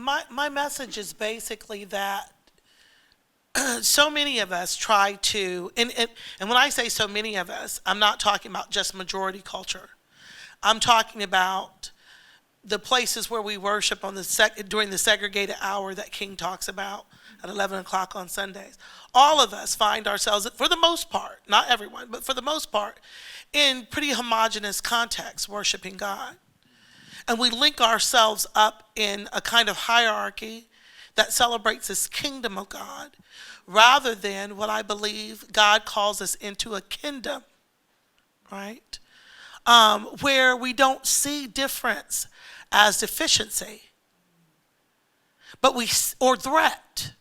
my message is basically that so many of us try to, and when I say so many of us, I'm not talking about just majority culture. I'm talking about the places where we worship on during the segregated hour that King talks about at 11 o'clock on Sundays. All of us find ourselves, for the most part, not everyone, but for the most part, in pretty homogenous contexts, worshiping God. And we link ourselves up in a kind of hierarchy that celebrates this kingdom of God, rather than what I believe God calls us into a kingdom, right? Where we don't see difference as deficiency, or threat,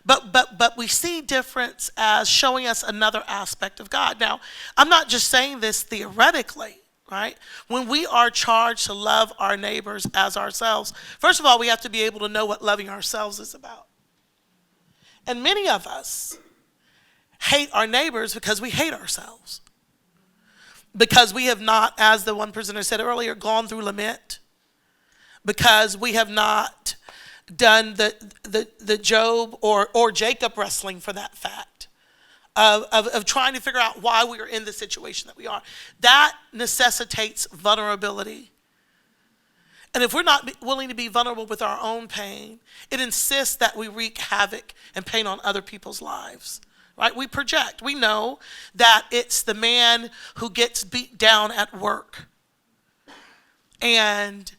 but we see difference as showing us another aspect of God. Now, I'm not just saying this theoretically, right? When we are charged to love our neighbors as ourselves, first of all, we have to be able to know what loving ourselves is about. And many of us hate our neighbors because we hate ourselves. Because we have not, as the one presenter said earlier, gone through lament. Because we have not done the Job or Jacob wrestling, for that fact, of trying to figure out why we are in the situation that we are. That necessitates vulnerability. And if we're not willing to be vulnerable with our own pain, it insists that we wreak havoc and pain on other people's lives. Right? We project. We know that it's the man who gets beat down at work and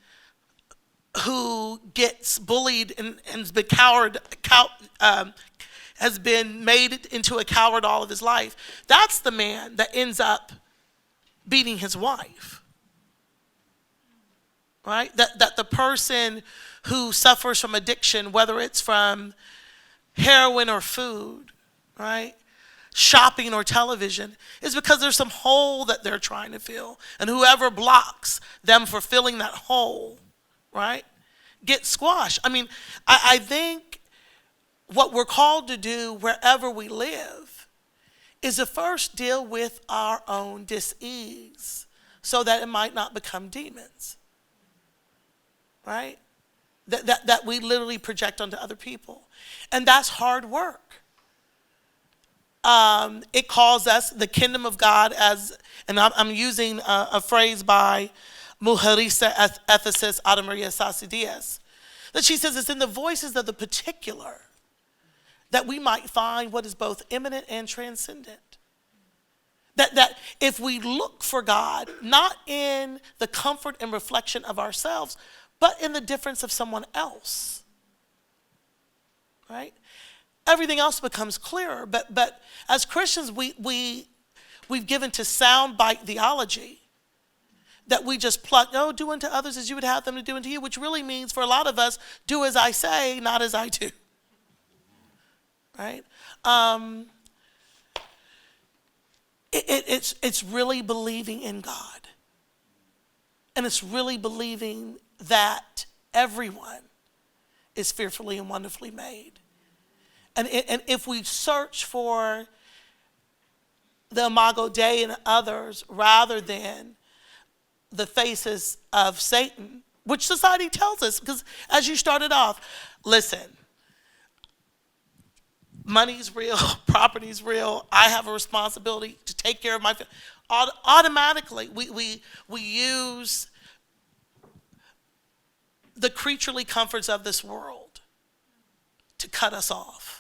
who gets bullied and has been has been made into a coward all of his life. That's the man that ends up beating his wife. Right? That the person who suffers from addiction, whether it's from heroin or food, right, shopping or television, is because there's some hole that they're trying to fill. And whoever blocks them for filling that hole, right, gets squashed. I mean, I think what we're called to do wherever we live is to first deal with our own dis-ease so that it might not become demons, right? That we literally project onto other people. And that's hard work. It calls us the kingdom of God as, and I'm using a phrase by Mujerista ethicist Ada Maria Sassi Diaz, that she says it's in the voices of the particular that we might find what is both immanent and transcendent. That if we look for God, not in the comfort and reflection of ourselves, but in the difference of someone else, right? Everything else becomes clearer. But as Christians, we've given to soundbite theology that we just pluck, oh, do unto others as you would have them to do unto you, which really means for a lot of us, do as I say, not as I do. Right? It's really believing in God. And it's really believing that everyone is fearfully and wonderfully made. And if we search for the imago Dei in others rather than the faces of Satan, which society tells us, because as you started off, listen, money's real, property's real, I have a responsibility to take care of my family. Automatically, we use the creaturely comforts of this world to cut us off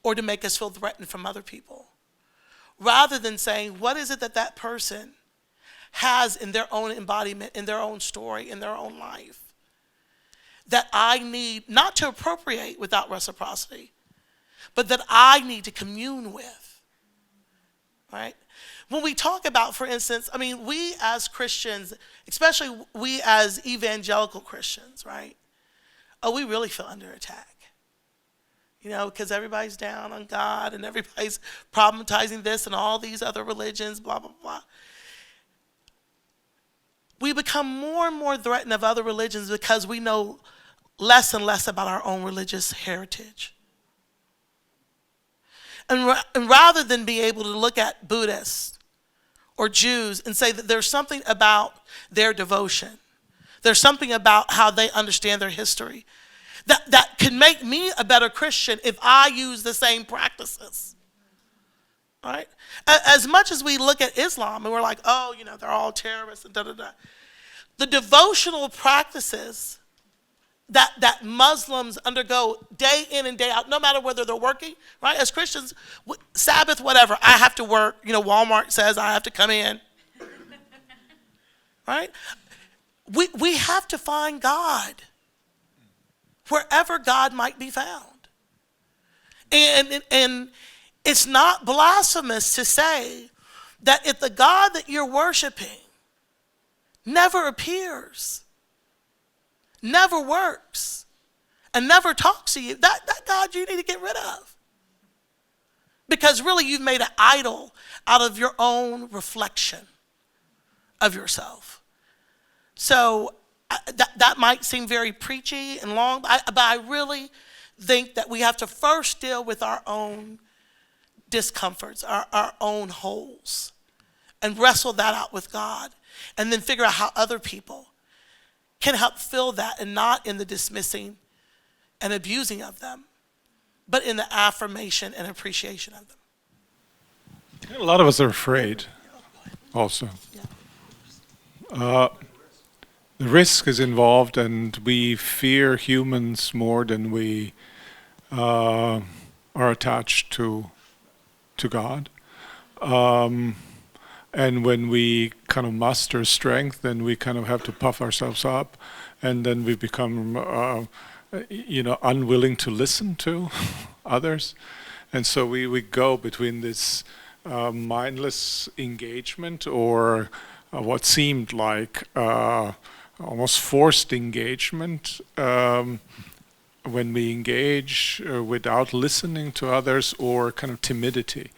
or to make us feel threatened from other people, rather than saying, what is it that person has in their own embodiment, in their own story, in their own life, that I need not to appropriate without reciprocity, but that I need to commune with, right? When we talk about, for instance, I mean, we as Christians, especially we as evangelical Christians, right? Oh, we really feel under attack. You know, because everybody's down on God and everybody's problematizing this and all these other religions, blah, blah, blah. We become more and more threatened of other religions because we know less and less about our own religious heritage. And rather than be able to look at Buddhists or Jews and say that there's something about their devotion, there's something about how they understand their history, that can make me a better Christian if I use the same practices. Right? As much as we look at Islam and we're like, oh, they're all terrorists and da-da-da. The devotional practices that Muslims undergo day in and day out, no matter whether they're working, right? As Christians, Sabbath, whatever, I have to work. Walmart says I have to come in. Right? We have to find God wherever God might be found. And it's not blasphemous to say that if the God that you're worshiping never appears, never works, and never talks to you, that God you need to get rid of. Because really you've made an idol out of your own reflection of yourself. So that might seem very preachy and long, but I really think that we have to first deal with our own discomforts, our own holes, and wrestle that out with God, and then figure out how other people can help fill that, and not in the dismissing and abusing of them, but in the affirmation and appreciation of them. A lot of us are afraid also. The risk is involved, and we fear humans more than we are attached to God. And when we kind of muster strength, then we kind of have to puff ourselves up, and then we become, unwilling to listen to others. And so we go between this mindless engagement, or what seemed like almost forced engagement, when we engage without listening to others, or kind of timidity.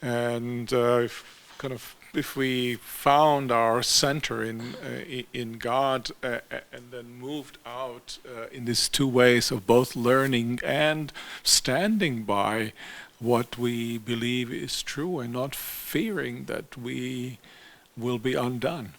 And if we found our center in God, and then moved out in these two ways of both learning and standing by what we believe is true, and not fearing that we will be undone.